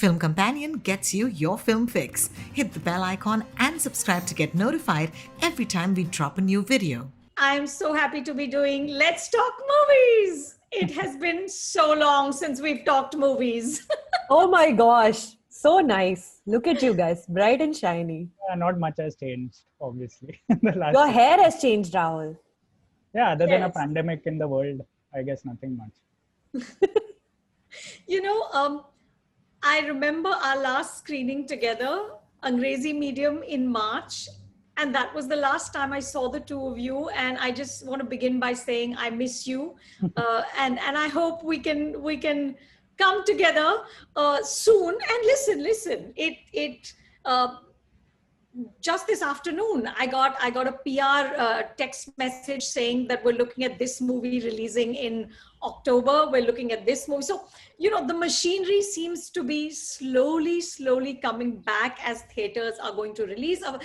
Film Companion gets you your film fix. Hit the bell icon and subscribe to get notified every time we drop a new video. I'm so happy to be doing Let's Talk Movies. It has been so long since we've talked movies. Oh my gosh, so nice. Look at you guys, bright and shiny. Not much has changed, obviously. in the last Your 6 hair months. has changed, Rahul. Yeah, other than a Yes. pandemic in the world, I guess nothing much. You know, I remember our last screening together, Angrezi Medium in March. And that was the last time I saw the two of you. And I just want to begin by saying I miss you. And I hope we can come together soon. And listen. Just this afternoon I got a PR text message saying that we're looking at this movie releasing in October. We're looking at this movie. So the machinery seems to be slowly coming back as theaters are going to release. Are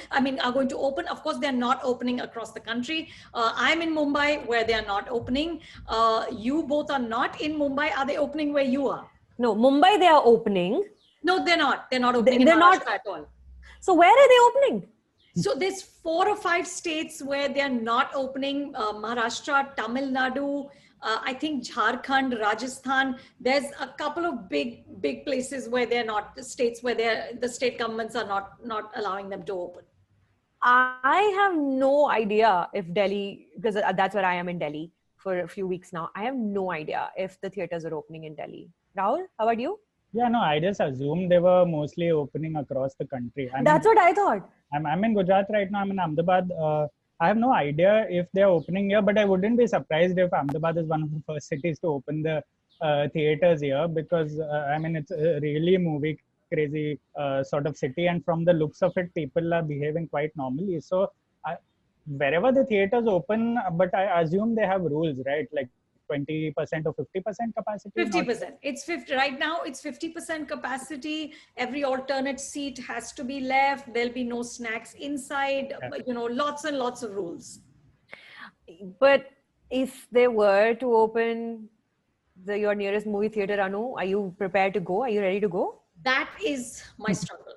going to open. Of course, they're not opening across the country. I'm in Mumbai where they are not opening. You both are not in Mumbai. Are they opening where you are? No, Mumbai, they are opening. No, they're not. They're not opening They're in not- Maharashtra at all. So where are they opening? So there's 4 or 5 states where they're not opening. Maharashtra, Tamil Nadu, I think Jharkhand, Rajasthan. There's a couple of big places where they're not, states where the state governments are not allowing them to open. I have no idea if Delhi, because that's where I am in Delhi for a few weeks now. I have no idea if the theaters are opening in Delhi. Rahul, how about you? Yeah, no, I just assumed they were mostly opening across the country. That's what I thought. I'm in Gujarat right now. I'm in Ahmedabad. I have no idea if they're opening here, but I wouldn't be surprised if Ahmedabad is one of the first cities to open the theaters here because, it's a really movie crazy sort of city. And from the looks of it, people are behaving quite normally. So wherever the theaters open, but I assume they have rules, right? Like 20% or 50% capacity? 50%. It's 50 right now. It's 50% capacity. Every alternate seat has to be left. There'll be no snacks inside. Yeah. Lots and lots of rules. But if they were to open your nearest movie theater, Anu, are you prepared to go? Are you ready to go? That is my struggle.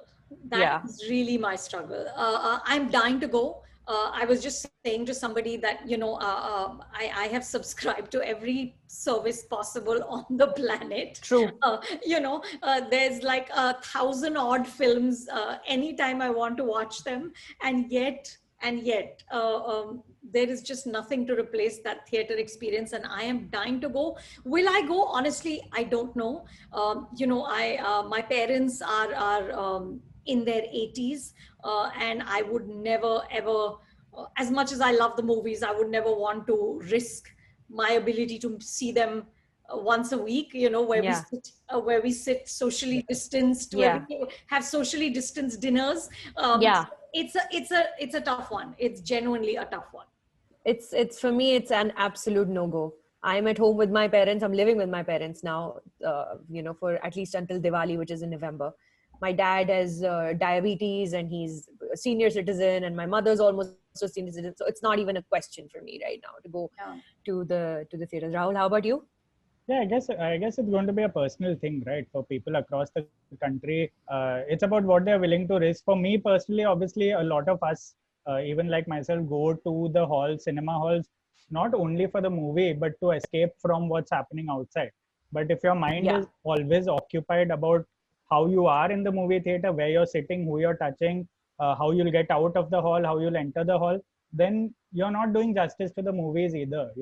Yeah. That is really my struggle. I'm dying to go. I was just saying to somebody that, I have subscribed to every service possible on the planet. True. There's like 1,000 odd films anytime I want to watch them. And yet, there is just nothing to replace that theater experience. And I am dying to go. Will I go? Honestly, I don't know. My parents are in their 80s. And I would never, ever, as much as I love the movies, I would never want to risk my ability to see them once a week, where we sit socially distanced, where we have socially distanced dinners. It's a tough one. It's genuinely a tough one. It's for me, it's an absolute no-go. I'm at home with my parents. I'm living with my parents now, for at least until Diwali, which is in November. My dad has diabetes and he's a senior citizen, and my mother's almost a senior citizen. So it's not even a question for me right now to go to the theaters. Rahul, how about you? Yeah, I guess it's going to be a personal thing, right? For people across the country, it's about what they're willing to risk. For me personally, obviously, a lot of us, even like myself, go to the cinema halls, not only for the movie, but to escape from what's happening outside. But if your mind is always occupied about how you are in the movie theater, where you're sitting, who you're touching, how you'll get out of the hall, how you'll enter the hall, then you're not doing justice to the movies either.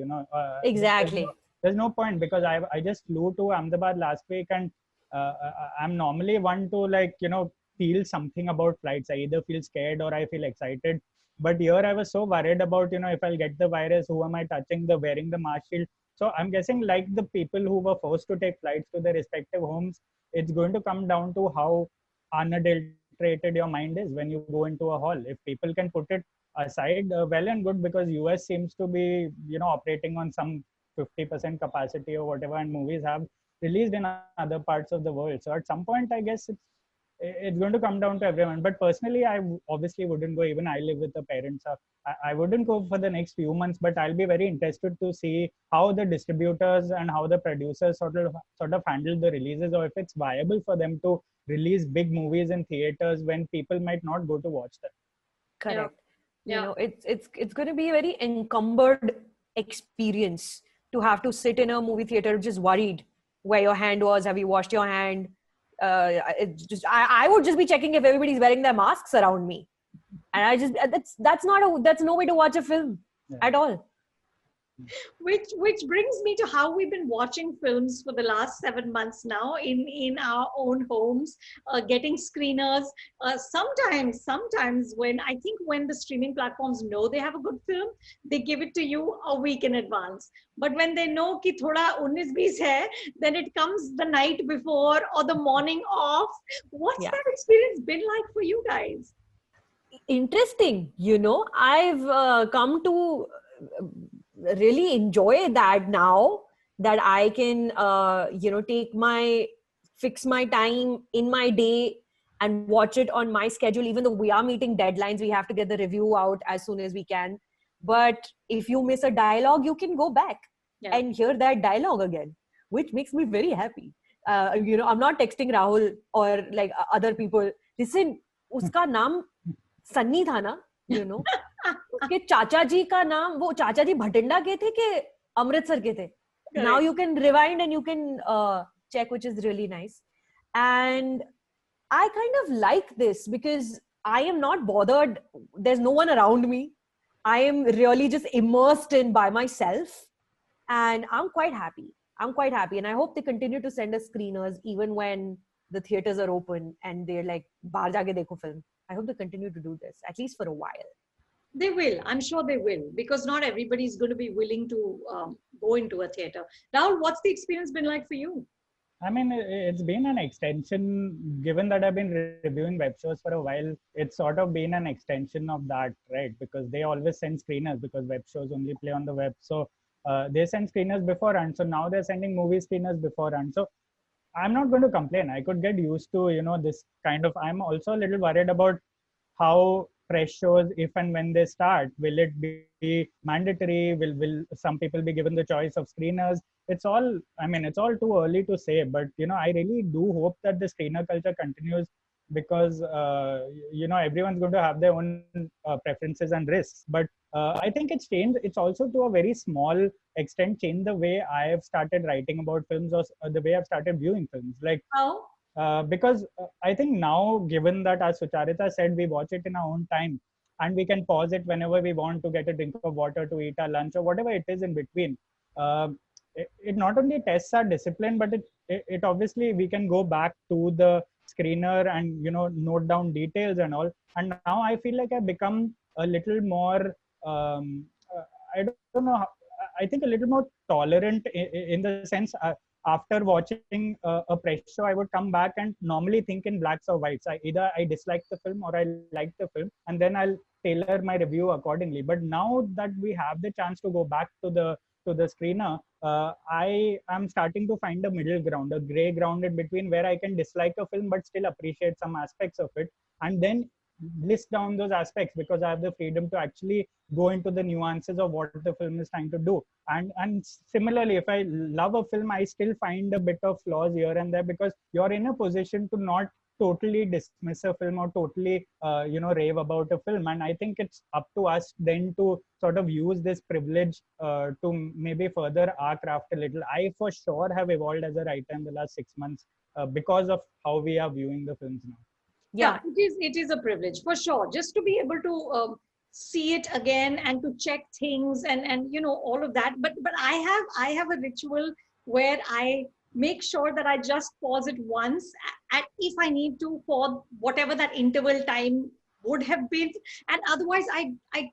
Exactly. There's no point, because I just flew to Ahmedabad last week, and I'm normally one to feel something about flights. I either feel scared or I feel excited. But here I was so worried about if I'll get the virus, who am I touching, wearing the mask shield. So I'm guessing, like the people who were forced to take flights to their respective homes, it's going to come down to how unadulterated your mind is when you go into a hall. If people can put it aside, well and good, because US seems to be operating on some 50% capacity or whatever, and movies have released in other parts of the world. So at some point, I guess it's going to come down to everyone. But personally, I obviously wouldn't go. Even I live with the parents. I wouldn't go for the next few months, but I'll be very interested to see how the distributors and how the producers sort of handle the releases, or if it's viable for them to release big movies in theaters when people might not go to watch them. Correct. Yeah. You know, it's going to be a very encumbered experience to have to sit in a movie theater just worried where your hand was. Have you washed your hand? It's just I would just be checking if everybody's wearing their masks around me, and I just that's no way to watch a film at all. Which brings me to how we've been watching films for the last 7 months now in our own homes, getting screeners. Sometimes when the streaming platforms know they have a good film, they give it to you a week in advance. But when they know ki thoda 19-20 hai, then it comes the night before or the morning of. What's Yeah. that experience been like for you guys? Interesting. You know, I've come to really enjoy that now, that I can fix my time in my day and watch it on my schedule. Even though we are meeting deadlines, we have to get the review out as soon as we can. But if you miss a dialogue, you can go back and hear that dialogue again, which makes me very happy. I'm not texting Rahul or like other people, listen, uska naam Sunny था ना, उसके चाचा जी का नाम, वो चाचा जी भटिंडा के थे कि अमृतसर के थे. Now you can rewind and you can check, which is really nice. And I kind of like this because I am not bothered. There's no one around me. I am really just immersed in by myself, and I'm quite happy. And I hope they continue to send us screeners even when the theaters are open and they're like, "Bahar jaake dekho film." I hope they continue to do this, at least for a while. They will. I'm sure they will, because not everybody is going to be willing to go into a theater. Rahul, what's the experience been like for you? I mean, it's been an extension, given that I've been reviewing web shows for a while, it's sort of been an extension of that, right? Because they always send screeners because web shows only play on the web. So they send screeners beforehand. So now they're sending movie screeners beforehand. So I'm not going to complain. I could get used to, this kind of, I'm also a little worried about how fresh shows, if and when they start, will it be mandatory? Will some people be given the choice of screeners? It's all too early to say, but, I really do hope that the screener culture continues because, everyone's going to have their own preferences and risks. But I think it's changed. It's also to a very small extent changed the way I have started writing about films or the way I've started viewing films. Like, how? Because I think now, given that, as Sucharita said, we watch it in our own time and we can pause it whenever we want to get a drink of water, to eat our lunch, or whatever it is in between. It not only tests our discipline, but it obviously, we can go back to the screener and, note down details and all. And now I feel like I've become a little more, I don't know, I think a little more tolerant in the sense, after watching a press show, I would come back and normally think in blacks or whites. Either I dislike the film or I like the film, and then I'll tailor my review accordingly. But now that we have the chance to go back to the screener, I am starting to find a middle ground, a gray ground in between, where I can dislike a film but still appreciate some aspects of it, and then list down those aspects because I have the freedom to actually go into the nuances of what the film is trying to do. And similarly, if I love a film, I still find a bit of flaws here and there because you're in a position to not totally dismiss a film or totally rave about a film. And I think it's up to us then to sort of use this privilege to maybe further our craft a little. I for sure have evolved as a writer in the last 6 months because of how we are viewing the films now. Yeah, it is a privilege for sure, just to be able to see it again and to check things and all of that. But I have a ritual where I make sure that I just pause it once, and if I need to, for whatever that interval time would have been, and otherwise I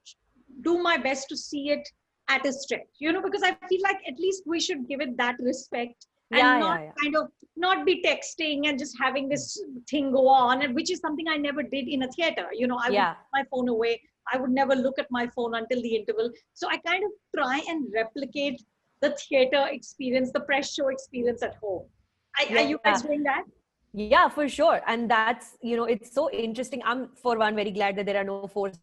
do my best to see it at a stretch, because I feel like at least we should give it that respect. And kind of not be texting and just having this thing go on, and which is something I never did in a theater. I would put my phone away. I would never look at my phone until the interval. So I kind of try and replicate the theater experience, the press show experience at home. Are you guys doing that? Yeah, for sure. And that's, it's so interesting. I'm, for one, very glad that there are no forced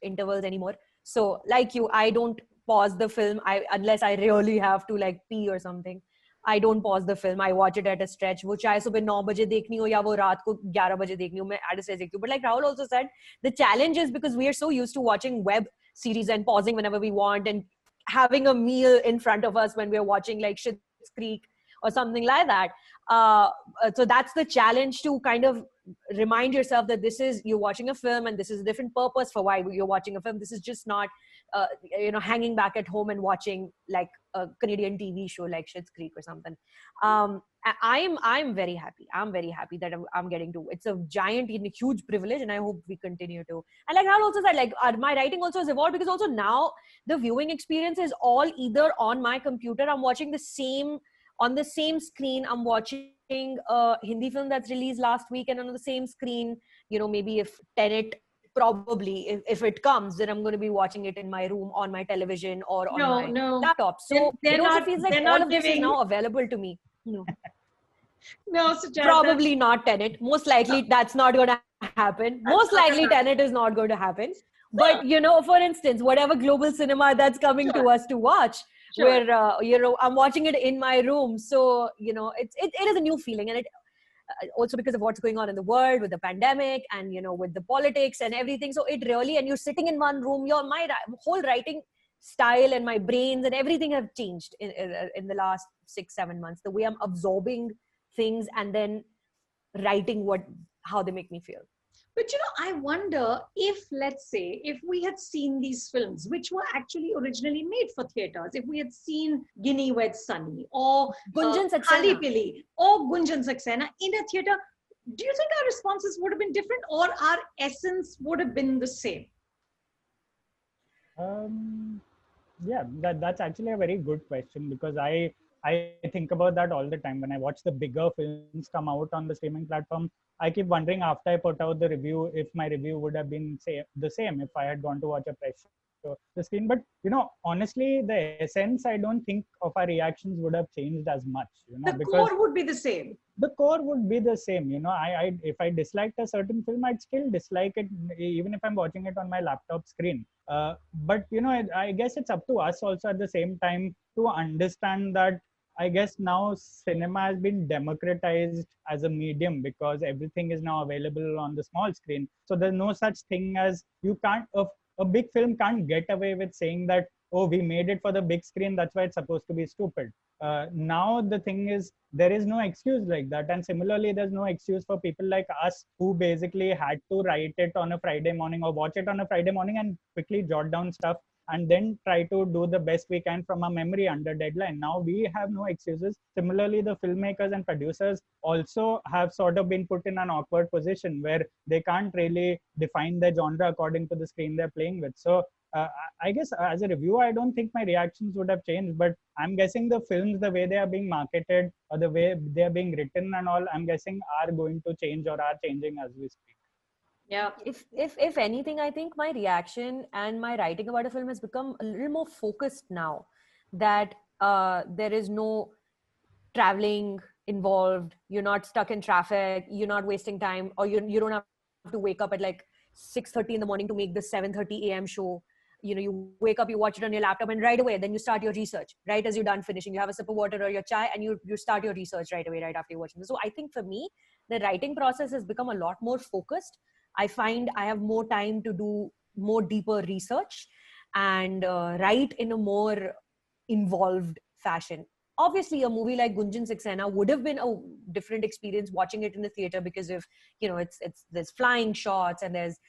intervals anymore. So like you, I don't pause the film unless I really have to like pee or something. I don't pause the film. I watch it at a stretch. वो चाहे सुबह 9 बजे देखनी हो या वो रात को 11 बजे देखनी हो, मैं at a stretch देखती हूँ. But like Rahul also said, the challenge is because we are so used to watching web series and pausing whenever we want and having a meal in front of us when we're watching like Schitt's Creek or something like that. So that's the challenge, to kind of remind yourself that you're watching a film and this is a different purpose for why you're watching a film. This is just not hanging back at home and watching like a Canadian TV show like Schitt's Creek or something. I'm very happy. I'm very happy that I'm getting to. It's a giant, huge privilege, and I hope we continue to. And like Rahul also said, like my writing also has evolved, because also now the viewing experience is all either on my computer. I'm watching on the same screen. I'm watching a Hindi film that's released last week, and on the same screen, maybe if Tenet, probably if it comes, then I'm going to be watching it in my room on my television or on my laptop. So it also feels like all of this is now available to me. No, Sucharita. Probably not Tenet. Most likely that's not going to happen. Most likely Tenet is not going to happen. But for instance, whatever global cinema that's coming to us to watch, where I'm watching it in my room. So it is a new feeling, and it also because of what's going on in the world with the pandemic and with the politics and everything. So it really, and you're sitting in one room, my whole writing style and my brains and everything have changed in the last 6-7 months. The way I'm absorbing things and then writing how they make me feel. But I wonder if, let's say, if we had seen these films, which were actually originally made for theaters, if we had seen Ginny Weds Sunny or Gunjan Saxena, Khaali Peeli or Gunjan Saxena in a theater, do you think our responses would have been different, or our essence would have been the same? Yeah, that's actually a very good question, because I think about that all the time. When I watch the bigger films come out on the streaming platform, I keep wondering after I put out the review if my review would have been the same if I had gone to watch a fresh show the screen. But honestly, the essence, I don't think of our reactions would have changed as much. The core would be the same. The core would be the same. If I disliked a certain film, I'd still dislike it even if I'm watching it on my laptop screen. But I guess it's up to us also at the same time to understand that I guess now cinema has been democratized as a medium, because everything is now available on the small screen. So there's no such thing as a big film can't get away with saying that, oh, we made it for the big screen, that's why it's supposed to be stupid. Now the thing is, there is no excuse like that. And similarly, there's no excuse for people like us who basically had to write it on a Friday morning or watch it on a Friday morning and quickly jot down stuff and then try to do the best we can from our memory under deadline. Now we have no excuses. Similarly, the filmmakers and producers also have sort of been put in an awkward position where they can't really define their genre according to the screen they're playing with. So I guess as a reviewer, I don't think my reactions would have changed, but I'm guessing the films, the way they are being marketed or the way they are being written and all, I'm guessing are going to change or are changing as we speak. Yeah. If anything, I think my reaction and my writing about a film has become a little more focused now, that there is no traveling involved. You're not stuck in traffic. You're not wasting time, or you don't have to wake up at like 6:30 in the morning to make the 7:30 a.m. show. You wake up, you watch it on your laptop, and right away, then you start your research. Right as you're done finishing, you have a sip of water or your chai, and you start your research right away, right after you're watching this. So I think for me, the writing process has become a lot more focused. I find I have more time to do more deeper research and write in a more involved fashion. Obviously, a movie like Gunjan Saxena would have been a different experience watching it in the theater, because of there's flying shots and there's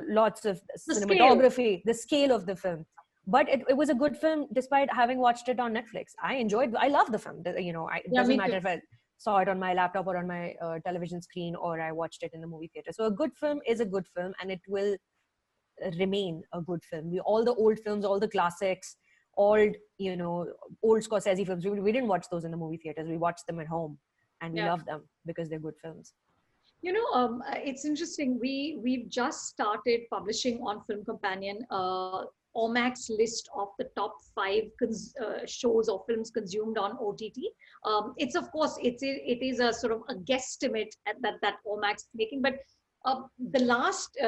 lots of cinematography, the scale of the film. But it was a good film despite having watched it on Netflix. I love the film. It doesn't matter if I saw it on my laptop or on my television screen, or I watched it in the movie theater. So a good film is a good film, and it will remain a good film. All the old films, all the classics, old Scorsese films, we didn't watch those in the movie theaters. We watched them at home, and we love them because they're good films. It's interesting. We've just started publishing on Film Companion Omax list of the top 5 shows or films consumed on OTT. It's of course it is a sort of a guesstimate that Omax is making, but the last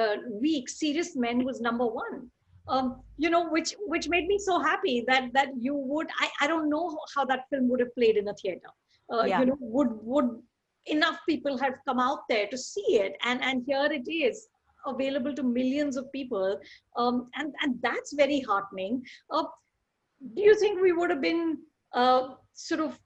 week, Serious Men was number 1. which made me so happy that you would. I don't know how that film would have played in a theater. Yeah. Would enough people have come out there to see it, and here it is available to millions of people, and that's very heartening. Do you think we would have been sort of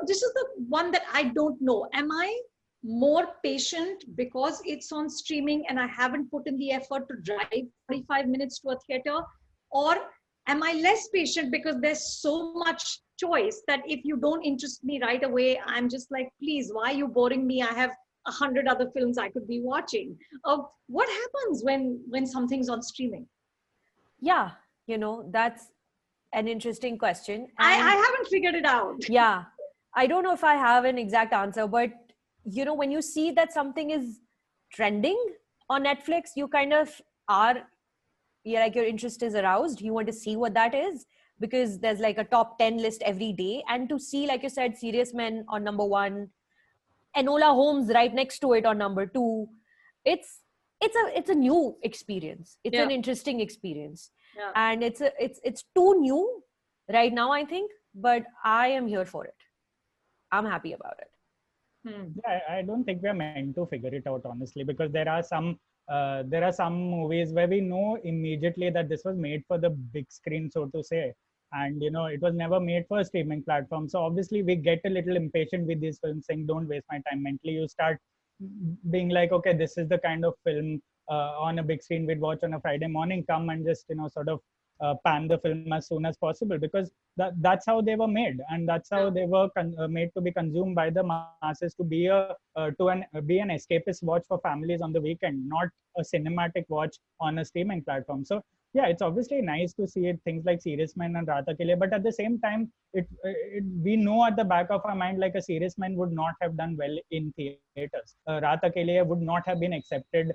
this is the one that I don't know. Am I more patient because it's on streaming and I haven't put in the effort to drive 45 minutes to a theater? Or am I less patient because there's so much choice that if you don't interest me right away, I'm just like, please, why are you boring me? I have 100 other films I could be watching. What happens when something's on streaming? Yeah, that's an interesting question. I And haven't figured it out. yeah, I don't know if I have an exact answer, but when you see that something is trending on Netflix, you kind of are, like your interest is aroused. You want to see what that is because there's like a top 10 list every day. And to see, like you said, Serious Men on number 1, Enola Holmes right next to it on number 2, it's a new experience. It's an interesting experience. Yeah. And it's too new right now, I think, but I am here for it. I'm happy about it. Yeah, I don't think we're meant to figure it out, honestly, because there are some movies where we know immediately that this was made for the big screen, so to say, and it was never made for a streaming platform. So obviously we get a little impatient with these films, saying don't waste my time. Mentally you start being like, okay, this is the kind of film on a big screen we'd watch on a Friday morning. Come and just sort of pan the film as soon as possible, because that's how they were made, and that's how they were made to be consumed by the masses, to be an escapist watch for families on the weekend, not a cinematic watch on a streaming platform. So yeah, it's obviously nice to see things like Serious Men and Rata Ke Liye, but at the same time, we know at the back of our mind, like a Serious Men would not have done well in theaters. Rata Ke Liye would not have been accepted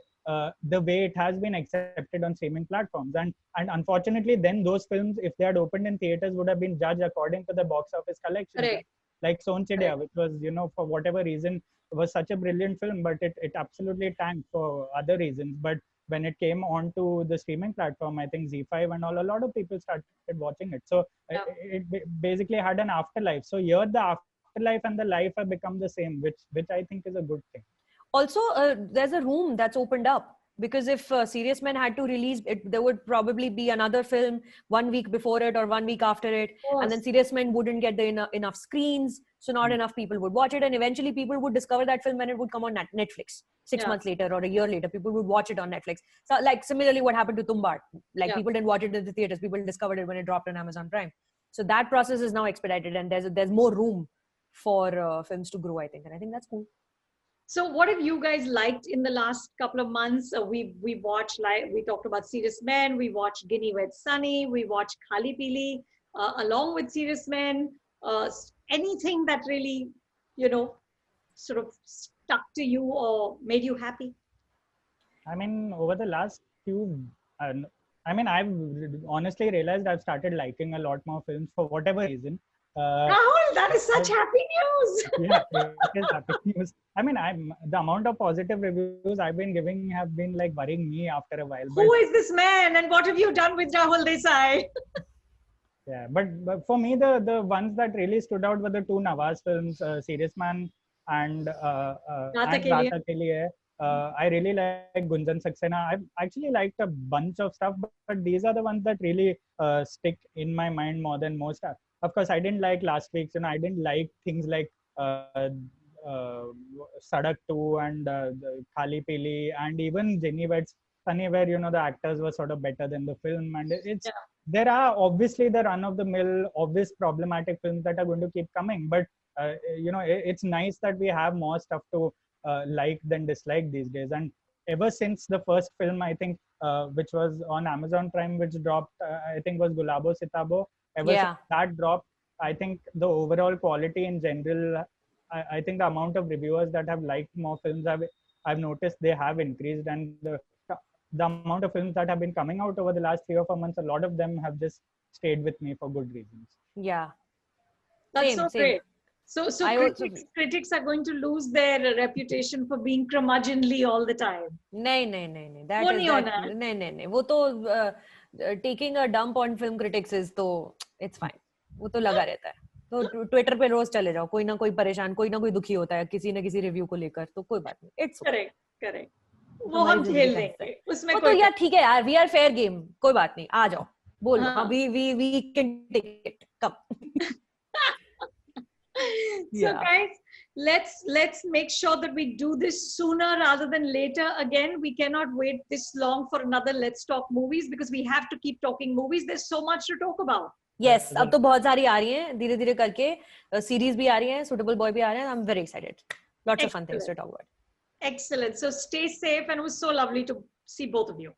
the way it has been accepted on streaming platforms, and unfortunately, then those films, if they had opened in theaters, would have been judged according to the box office collection. Correct. Like Son Chidiya, which was for whatever reason was such a brilliant film, but it absolutely tanked for other reasons. But when it came onto the streaming platform, I think Z5 and a lot of people started watching it. So it basically had an afterlife. So here the afterlife and the life have become the same, which I think is a good thing. Also, there's a room that's opened up, because if Serious Men had to release it, there would probably be another film 1 week before it or 1 week after it, and then Serious Men wouldn't get the enough screens, so not enough people would watch it, and eventually people would discover that film when it would come on Netflix 6 months later or a year later. People would watch it on Netflix. So like similarly what happened to Tumbar, like people didn't watch it in the theaters, people discovered it when it dropped on Amazon Prime. So that process is now expedited, and there's more room for films to grow, I think, and I think that's cool. So what have you guys liked in the last couple of months? We watched, like we talked about Serious Men, we watched Ginny Wed Sunny, we watched Khaali Peeli along with Serious Men. Anything that really, sort of stuck to you or made you happy? I mean, over the last few, I've honestly realized I've started liking a lot more films for whatever reason. Rahul, that is such happy news. Yeah, it is happy news. I mean, the amount of positive reviews I've been giving have been like worrying me after a while. Who is this man, and what have you done with Rahul Desai? Yeah, but for me, the ones that really stood out were the two Nawaz films, Serious Man and Rata Ke Liye. I really like Gunjan Saxena. I've actually liked a bunch of stuff, but these are the ones that really stick in my mind more than most. Of course, I didn't like last week's. I didn't like things like Sadak 2 and Khaali Peeli, and even Ginny Wed Sunny, where the actors were sort of better than the film. And there are obviously the run-of-the-mill, obvious problematic films that are going to keep coming. But it's nice that we have more stuff to like than dislike these days. And ever since the first film, I think, which was on Amazon Prime, which dropped, I think was Gulabo Sitabo. Ever since that dropped, I think the overall quality in general, I think the amount of reviewers that have liked more films, I've noticed they have increased, and the amount of films that have been coming out over the last 3 or 4 months, a lot of them have just stayed with me for good reasons. Yeah, that's so great. So critics are going to lose their reputation for being curmudgeonly all the time. No. That is that. No. वो तो taking a dump on film critics is तो it's fine. वो तो लगा रहता है. तो Twitter पे रोज चले जाओ, कोई ना कोई परेशान, कोई ना कोई दुखी होता है किसी ना किसी रिव्यू को लेकर, तो कोई बात नहीं. It's करेक्ट करेक्ट, वो हम झेल लेंगे उसमें. वो तो यार ठीक है यार, we are fair game, कोई बात नहीं, आ जाओ बोल. we can take it, come. So guys, let's make sure that we do this sooner rather than later. Again, we cannot wait this long for another Let's Talk Movies, because we have to keep talking movies. There's so much to talk about. Yes, अब तो बहुत सारी आ रही हैं धीरे धीरे करके, series भी आ रही हैं, सुटेबल बॉय भी आ रहे हैं. I'm very excited. Lots of fun things to talk about. Excellent. So stay safe, and it was so lovely to see both of you.